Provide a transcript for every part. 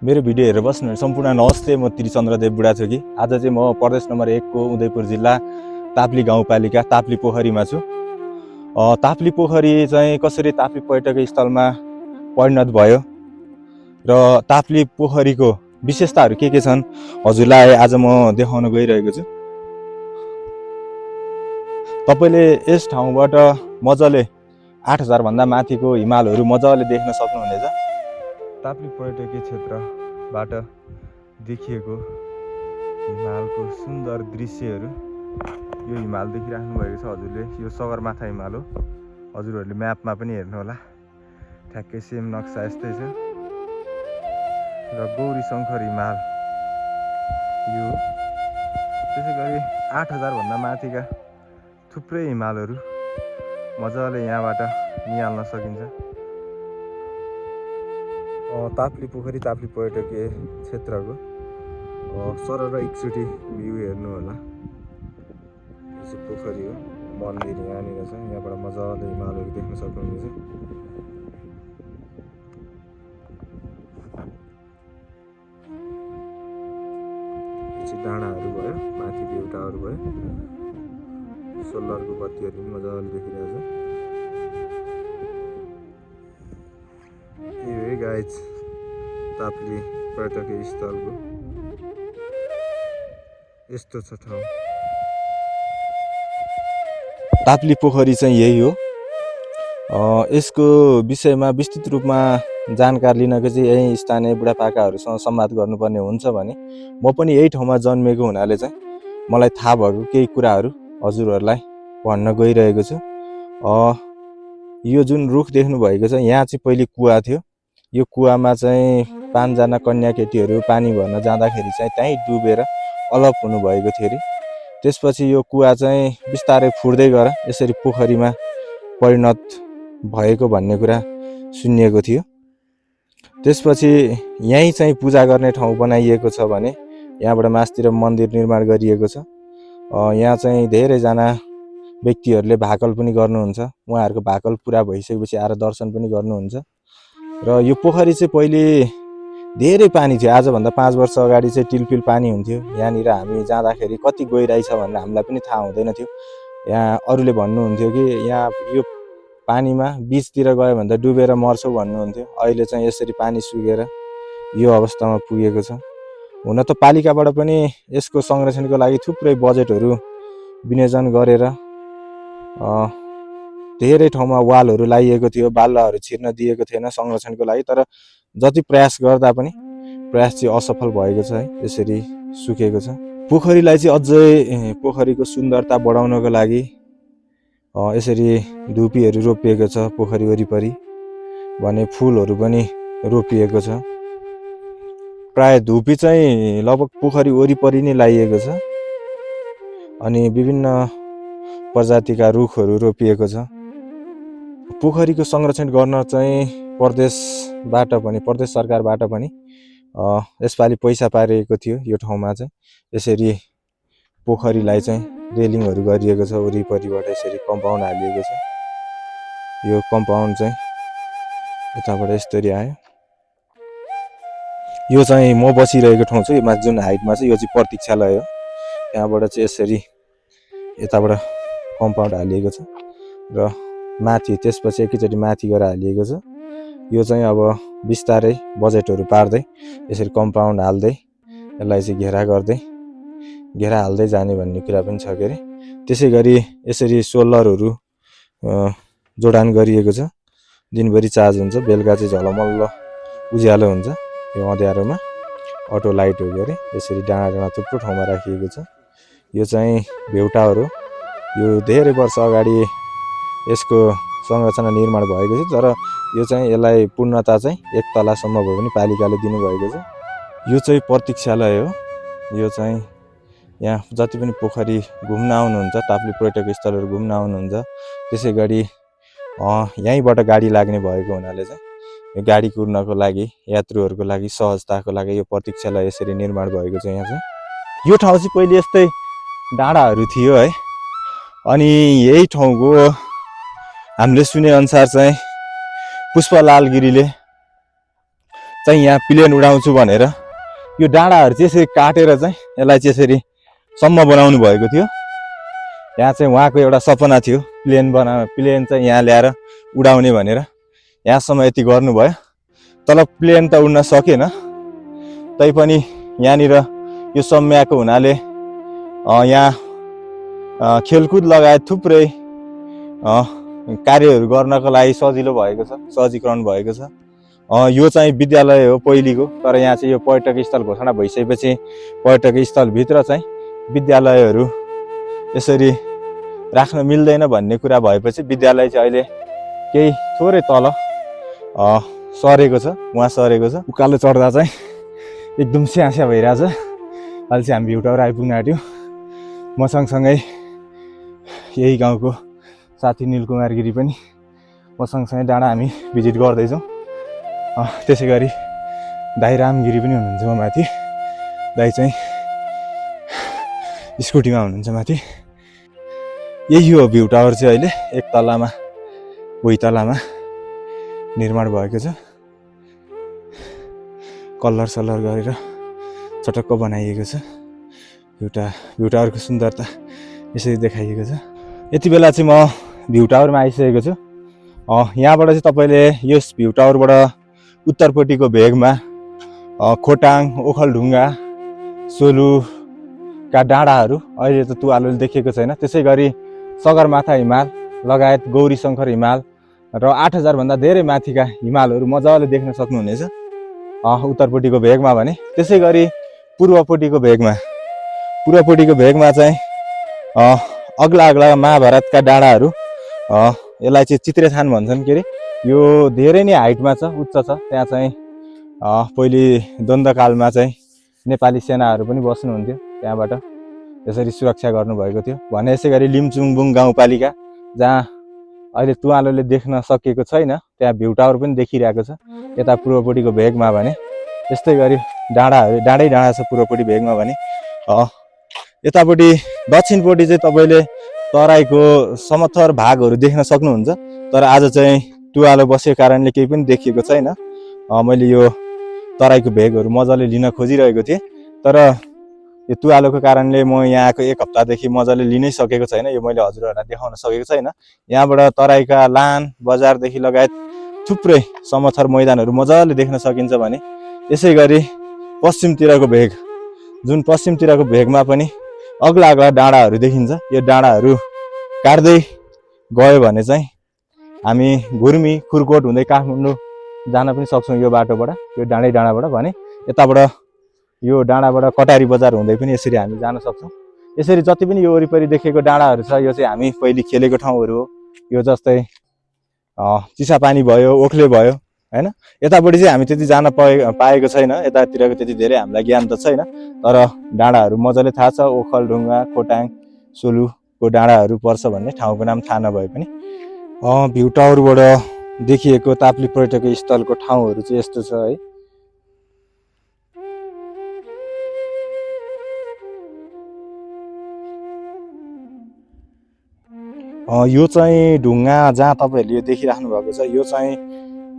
मेरो भिडियो हेरेर बस्नु सम्पूर्ण नमस्ते। म त्रिचन्द्रदेव बुढाथोकी। आज चाहिँ म प्रदेश नम्बर 1 को उदयपुर जिल्ला ताप्ली गाउँपालिका ताप्ली पोखरीमा छु। ताप्ली पोखरी चाहिँ कसरी ताप्ली पर्यटक स्थलमा परिणत भयो र ताप्ली पोखरीको विशेषताहरू के छन् हजुरलाई आज म देखाउन गइरहेको छु। तपाईले यस ठाउँबाट मजाले 8000 भन्दा माथिको हिमालहरू मजाले देख्न सक्नुहुनेछ। ताप्ली पर्यटकीय क्षेत्रबाट देखिएको हिमालको सुन्दर दृश्यहरू, यो हिमाल देखिराख्नु भएको छ हजुरले। यो सगरमाथा हिमाल हो। हजुरहरूले म्यापमा पनि हेर्नु होला, ठ्याक्कै सेम नक्सा यस्तै छ। र गौरी शङ्कर हिमाल यो, त्यसै गरी 8000 भन्दा माथिका थुप्रै हिमालहरू मजाले यहाँबाट निहाल्न सकिन्छ। ताप्ली पोखरी ताप्ली पर्यटकीय क्षेत्रको सरर एकचोटि भ्यू हेर्नु होला। यो चाहिँ पोखरी हो, मन्दिर यहाँनिर छ। यहाँबाट मजाले हिमालहरू देख्न सक्नुहुनेछ। यो चाहिँ डाँडाहरू भयो, माथि बेउटाहरू भयो, सोलरको बत्तीहरू पनि मजाले देखिरहेछ। यो है गाइज ताप्ली पर्यटकीय स्थलको यस्तो छ ठाउँ। ताप्ली पोखरी चाहिँ यही हो। यसको विषयमा विस्तृत रूपमा जानकारी लिनको चाहिँ यही स्थानीय बुढापाकाहरूसँग संवाद गर्नुपर्ने हुन्छ भने म पनि यही ठाउँमा जन्मेको हुनाले चाहिँ मलाई थाहा भएको केही कुराहरू हजुरहरूलाई भन्न गइरहेको छु। यो जुन रुख देख्नु भएको छ, यहाँ चाहिँ पहिले कुवा थियो। यो कुवामा चाहिँ 5 जना कन्या केटीहरू पानी भर्न जाँदाखेरि चाहिँ त्यहीँ डुबेर अलप हुनुभएको थियो अरे। त्यसपछि यो कुवा चाहिँ बिस्तारै फुट्दै गएर यसरी पोखरीमा परिणत भएको भन्ने कुरा सुनिएको थियो। त्यसपछि यहीँ चाहिँ पूजा गर्ने ठाउँ बनाइएको छ भने यहाँबाट मास्तिर मन्दिर निर्माण गरिएको छ। यहाँ चाहिँ धेरैजना व्यक्तिहरूले भाकल पनि गर्नुहुन्छ। उहाँहरूको भाकल पुरा भइसकेपछि आएर दर्शन पनि गर्नुहुन्छ। र यो पोखरी चाहिँ पहिले धेरै पानी थियो। आजभन्दा 5 वर्ष अगाडि चाहिँ टिलपिल पानी हुन्थ्यो। यहाँनिर हामी जाँदाखेरि कति गइरहेछ भनेर हामीलाई पनि थाहा हुँदैन थियो। यहाँ अरूले भन्नुहुन्थ्यो कि यहाँ यो पानीमा बिचतिर गयो भने त डुबेर मर्छौ भन्नुहुन्थ्यो। अहिले चाहिँ यसरी पानी सुकेर यो अवस्थामा पुगेको छ। हुन त पालिकाबाट पनि यसको संरक्षणको लागि थुप्रै बजेटहरू विनियोजन गरेर धेरै ठाउँमा वालहरू लगाइएको थियो, बालुवाहरू छिर्न दिएको थिएन संरक्षणको लागि। तर जति प्रयास गर्दा पनि प्रयास चाहिँ असफल भएको छ है, यसरी सुकेको छ। पोखरीलाई चाहिँ अझै पोखरीको सुन्दरता बढाउनको लागि यसरी धुपीहरू रोपिएको छ पोखरी वरिपरि, भने फुलहरू पनि रोपिएको छ। प्राय धुपी चाहिँ लगभग पोखरी वरिपरि नै लगाइएको छ। अनि विभिन्न प्रजातिका रुखहरू रोपिएको छ। पोखरीको संरक्षण गर्न चाहिँ प्रदेशबाट पनि, प्रदेश सरकारबाट पनि यसपालि पैसा पारिएको थियो। यो ठाउँमा चाहिँ यसरी पोखरीलाई चाहिँ रेलिङहरू गरिएको छ। वरिपरिबाट यसरी कम्पाउन्ड हालिएको छ। यो कम्पाउन्ड चाहिँ यताबाट यसरी आयो। यो चाहिँ म बसिरहेको ठाउँ छ। यो जुन हाइटमा छ यो चाहिँ प्रतीक्षालय हो। यहाँबाट चाहिँ यसरी यताबाट कम्पाउन्ड हालिएको छ र माथि त्यसपछि एकैचोटि माथि गएर हालिएको छ। यो चाहिँ अब बिस्तारै बजेटहरू पार्दै यसरी कम्पाउन्ड हाल्दै यसलाई चाहिँ घेरा हाल्दै जाने भन्ने कुरा पनि छ के अरे। त्यसै गरी यसरी सोलरहरू जोडान गरिएको छ। दिनभरि चार्ज हुन्छ, बेलुका चाहिँ झलमल्ल उज्यालो हुन्छ। यो अँध्यारोमा अटो लाइट हो के अरे। यसरी डाँडा थुप्रो ठाउँमा राखिएको छ। यो चाहिँ भेउटाहरू हो। यो धेरै वर्ष अगाडि यसको संरचना निर्माण भएको थियो। तर यो चाहिँ यसलाई पूर्णता चाहिँ 1 तलासम्म भए पनि पालिकाले दिनुभएको छ। यो चाहिँ प्रतीक्षालय हो। यो चाहिँ यहाँ जति पनि पोखरी घुम्न आउनुहुन्छ, ताप्ली पर्यटक स्थलहरू घुम्न आउनुहुन्छ, त्यसै गरी यहीँबाट गाडी लाग्ने भएको हुनाले चाहिँ यो गाडी कुर्नको लागि, यात्रुहरूको लागि सहजताको लागि यो प्रतीक्षालय यसरी निर्माण भएको छ। यहाँ चाहिँ यो ठाउँ चाहिँ पहिले यस्तै डाँडाहरू थियो है। अनि यही ठाउँको हामीले सुने अनुसार चाहिँ पुष्पलाल गिरीले चाहिँ यहाँ प्लेन उडाउँछु भनेर यो डाँडाहरू चाहिँ यसरी काटेर चाहिँ यसलाई चाहिँ यसरी सम्म बनाउनु भएको थियो। यहाँ चाहिँ उहाँको एउटा सपना थियो प्लेन चाहिँ यहाँ ल्याएर उडाउने भनेर। यहाँसम्म यति गर्नुभयो, तर प्लेन त उड्न सकेन। तैपनि यहाँनिर यो सम्याएको हुनाले यहाँ खेलकुद लगायत थुप्रै कार्यहरू गर्नको लागि सजिलो भएको छ, सहजीकरण भएको छ। यो चाहिँ विद्यालय हो पहिलेको, तर यहाँ चाहिँ यो पर्यटक स्थल घोषणा भइसकेपछि पर्यटक स्थलभित्र चाहिँ विद्यालयहरू यसरी राख्न मिल्दैन भन्ने कुरा भएपछि विद्यालय चाहिँ अहिले केही थोरै तल सरेको छ, उहाँ सरेको छ। उकालो चढ्दा चाहिँ एकदम स्यास्या भइरहेछ। अहिले चाहिँ हामी भ्यू टावर आइपुग्न आँट्यो। म सँगसँगै यही गाउँको साथी निलकुमार गिरी पनि म सँगसँगै डाँडा हामी भिजिट गर्दैछौँ। त्यसै गरी दाइ राम गिरी पनि हुनुहुन्छ म माथि। दाइ चाहिँ स्कुटीमा हुनुहुन्छ माथि। यही हो भ्यू टावर चाहिँ अहिले एक तल्लामा भुइँतल्लामा निर्माण भएको छ। कलर सलर गरेर चटक्क बनाइएको छ। भ्यू टावरको सुन्दरता यसरी देखाइएको छ। यति बेला चाहिँ म भ्यू टावरमा आइसकेको छु। यहाँबाट चाहिँ तपाईँले यस भ्यू टावरबाट उत्तरपट्टिको भेगमा खोटाङ, ओखलढुङ्गा, सोलुका डाँडाहरू अहिले त तुवालोले देखिएको छैन। त्यसै गरी सगरमाथा हिमाल लगायत गौरी शङ्कर हिमाल र 8000 भन्दा धेरै माथिका हिमालहरू मजाले देख्न सक्नुहुनेछ उत्तरपट्टिको भेगमा भने। त्यसै गरी पूर्वपट्टिको भेगमा चाहिँ अग्ला महाभारतका डाँडाहरू, यसलाई चाहिँ चित्रेथान भन्छन् के अरे। यो धेरै नै हाइटमा छ, उच्च छ। त्यहाँ चाहिँ पहिले द्वन्द्वकालमा चाहिँ नेपाली सेनाहरू पनि बस्नुहुन्थ्यो, त्यहाँबाट यसरी सुरक्षा गर्नुभएको थियो भने। यसै गरी लिम्चुङबुङ गाउँपालिका जहाँ अहिले तुवालोले देख्न सकिएको छैन, त्यहाँ भ्यू टावर पनि देखिरहेको छ यता पूर्वपट्टिको भेगमा भने। यस्तै गरी डाँडै डाँडा छ पूर्वपट्टि भेगमा भने। यतापट्टि दक्षिणपट्टि चाहिँ तपाईँले तराईको समथर भागहरू देख्न सक्नुहुन्छ, तर आज चाहिँ तुवालो बसेको कारणले केही पनि देखिएको छैन। मैले यो तराईको भेगहरू मजाले लिन खोजिरहेको थिएँ, तर यो तुवालोको कारणले म यहाँको एक हप्तादेखि मजाले लिनै सकेको छैन। यो मैले हजुरहरूलाई देखाउन सकेको छैन। यहाँबाट तराईका लान बजारदेखि लगायत थुप्रै समथर मैदानहरू मजाले देख्न सकिन्छ भने। यसै गरी पश्चिमतिरको भेगमा पनि अग्ला डाँडाहरू देखिन्छ। यो डाँडाहरू काट्दै गयो भने चाहिँ हामी घुर्मी, खुरकोट हुँदै काठमाडौँ जान पनि सक्छौँ यो बाटोबाट, यो डाँडाबाट भने। यताबाट यो डाँडाबाट कटारी बजार हुँदै पनि यसरी हामी जान सक्छौँ। यसरी जति पनि यो वरिपरि देखेको डाँडाहरू छ यो चाहिँ हामी पहिले खेलेको ठाउँहरू हो। यो जस्तै चिसापानी भयो, ओख्ले भयो हैन। यतापट्टि चाहिँ हामी त्यति जान पाएको छैन, यतातिरको त्यति धेरै हामीलाई ज्ञान त छैन, तर डाँडाहरू मजाले थाहा छ। ओखलढुङ्गा, खोटाङ, सोलुको डाँडाहरू पर्छ भन्ने ठाउँको नाम थाहा नभए पनि। भ्यू टावरबाट देखिएको ताप्ली पर्यटकीय स्थलको ठाउँहरू चाहिँ यस्तो छ है। यो चाहिँ ढुङ्गा जहाँ तपाईँहरूले यो देखिराख्नु भएको छ, यो चाहिँ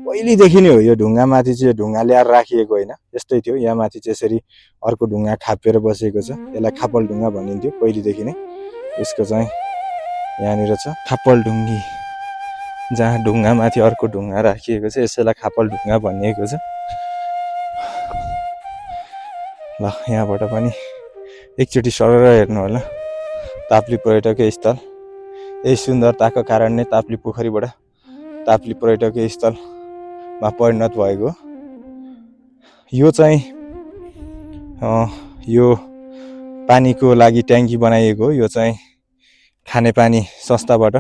पहिलेदेखि नै हो। यो ढुङ्गा माथि चाहिँ ढुङ्गा ल्याएर राखिएको होइन, यस्तै थियो। यहाँ माथि चाहिँ यसरी अर्को ढुङ्गा खापिएर बसेको छ। यसलाई खापल ढुङ्गा भनिन्थ्यो पहिलेदेखि नै। यसको चाहिँ यहाँनिर छ खापल ढुङ्गी, जहाँ ढुङ्गा माथि अर्को ढुङ्गा राखिएको छ, यसैलाई खापल ढुङ्गा भनिएको छ। ल यहाँबाट पनि एकचोटि सरेर हेर्नु होला ताप्ली पर्यटकीय स्थल। यही सुन्दरताको कारण नै ताप्ली पोखरीबाट ताप्ली पर्यटकीय स्थलमा परिणत भएको। यो चाहिँ यो पानीको लागि ट्याङ्की बनाइएको हो। यो चाहिँ खानेपानी संस्थाबाट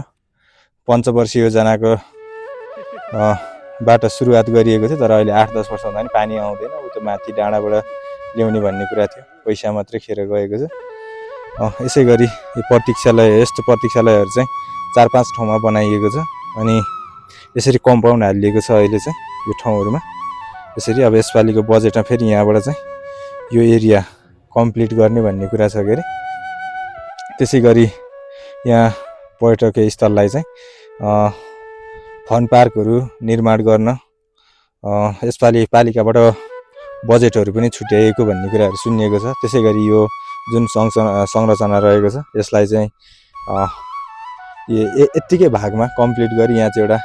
पञ्चवर्षीय योजनाको बाट सुरुवात गरिएको थियो, तर अहिले 8-10 वर्ष हुँदा पनि पानी आउँदैन। उता माथि डाँडाबाट ल्याउने भन्ने कुरा थियो, पैसा मात्रै खेर गएको छ। यसै गरी यो यस्तो प्रतीक्षालयहरू चाहिँ 4-5 ठाउँमा बनाइएको छ। अनि यसरी कम्पाउन्ड हालिएको छ अहिले चाहिँ यो ठाउँहरूमा। यसरी अब यसपालिको बजेटमा फेरि यहाँबाट चाहिँ यो एरिया कम्प्लिट गर्ने भन्ने कुरा छ के अरे। त्यसै गरी यहाँ पर्यटकीय स्थललाई चाहिँ फन पार्कहरू निर्माण गर्न यसपालि पालिकाबाट बजेटहरू पनि छुट्याइएको भन्ने कुराहरू सुनिएको छ। त्यसै गरी यो जुन संरचना रहेको छ यसलाई चाहिँ यत्तिकै भागमा कम्प्लिट गरी यहाँ चाहिँ एउटा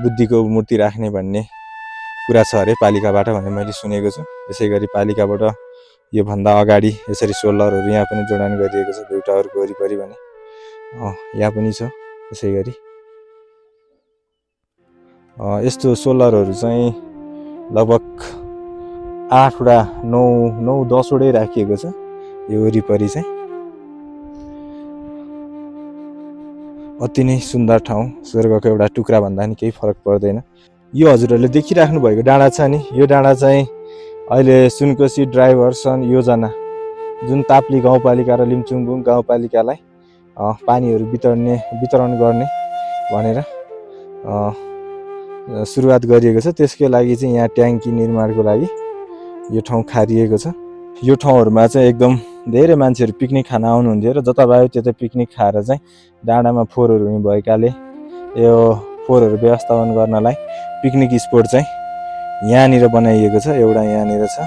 बुद्धिको मूर्ति राख्ने भन्ने कुरा छ अरे पालिकाबाट भनेर मैले सुनेको छु। यसै गरी पालिकाबाट योभन्दा अगाडि यसरी सोलरहरू यहाँ पनि जोडान गरिएको छ भ्यू टावरको वरिपरि भने यहाँ पनि छ। यसै गरी यस्तो सोलरहरू चाहिँ लगभग 8वटा 9-10 वटै राखिएको छ यो वरिपरि चाहिँ। अति नै सुन्दर ठाउँ, स्वर्गको एउटा टुक्रा भन्दा नि केही फरक पर्दैन। यो हजुरहरूले देखिराख्नु भएको डाँडा छ नि, यो डाँडा चाहिँ अहिले सुनकोशी डाइभर्सन योजना जुन ताप्ली गाउँपालिका र लिम्चुङबुङ गाउँपालिकालाई पानीहरू वितरण गर्ने भनेर सुरुवात गरिएको छ। त्यसकै लागि चाहिँ यहाँ ट्याङ्की निर्माणको लागि यो ठाउँ खारिएको छ। यो ठाउँहरूमा चाहिँ एकदम धेरै मान्छेहरू पिकनिक खान आउनुहुन्थ्यो र जता भयो त्यता पिकनिक खाएर चाहिँ डाँडामा फोहोरहरू हुने भएकाले यो फोहोरहरू व्यवस्थापन गर्नलाई पिकनिक स्पोट चाहिँ यहाँनिर बनाइएको छ। एउटा यहाँनिर छ,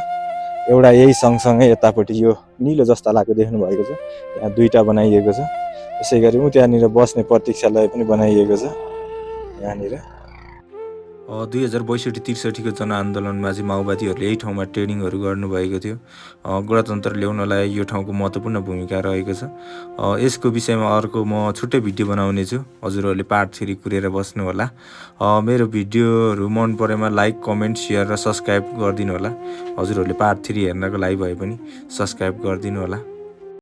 एउटा यही सँगसँगै यतापट्टि यो निलो जस्ता लागेको देख्नु भएको छ, यहाँ 2टा बनाइएको छ। त्यसै गरी त्यहाँनिर बस्ने प्रतीक्षालय पनि बनाइएको छ यहाँनिर। 2062-63 को जनआन्दोलनमा चाहिँ माओवादीहरूले यही ठाउँमा ट्रेनिङहरू गर्नुभएको थियो। गणतन्त्र ल्याउनलाई यो ठाउँको महत्त्वपूर्ण भूमिका रहेको छ। यसको विषयमा अर्को म छुट्टै भिडियो बनाउने छु, हजुरहरूले पार्ट 3 कुरेर बस्नु होला। मेरो भिडियोहरू मन परेमा लाइक, कमेन्ट, सेयर र सब्सक्राइब गरिदिनु होला। हजुरहरूले पार्ट 3 हेर्नको लागि भए पनि सब्सक्राइब गरिदिनु होला।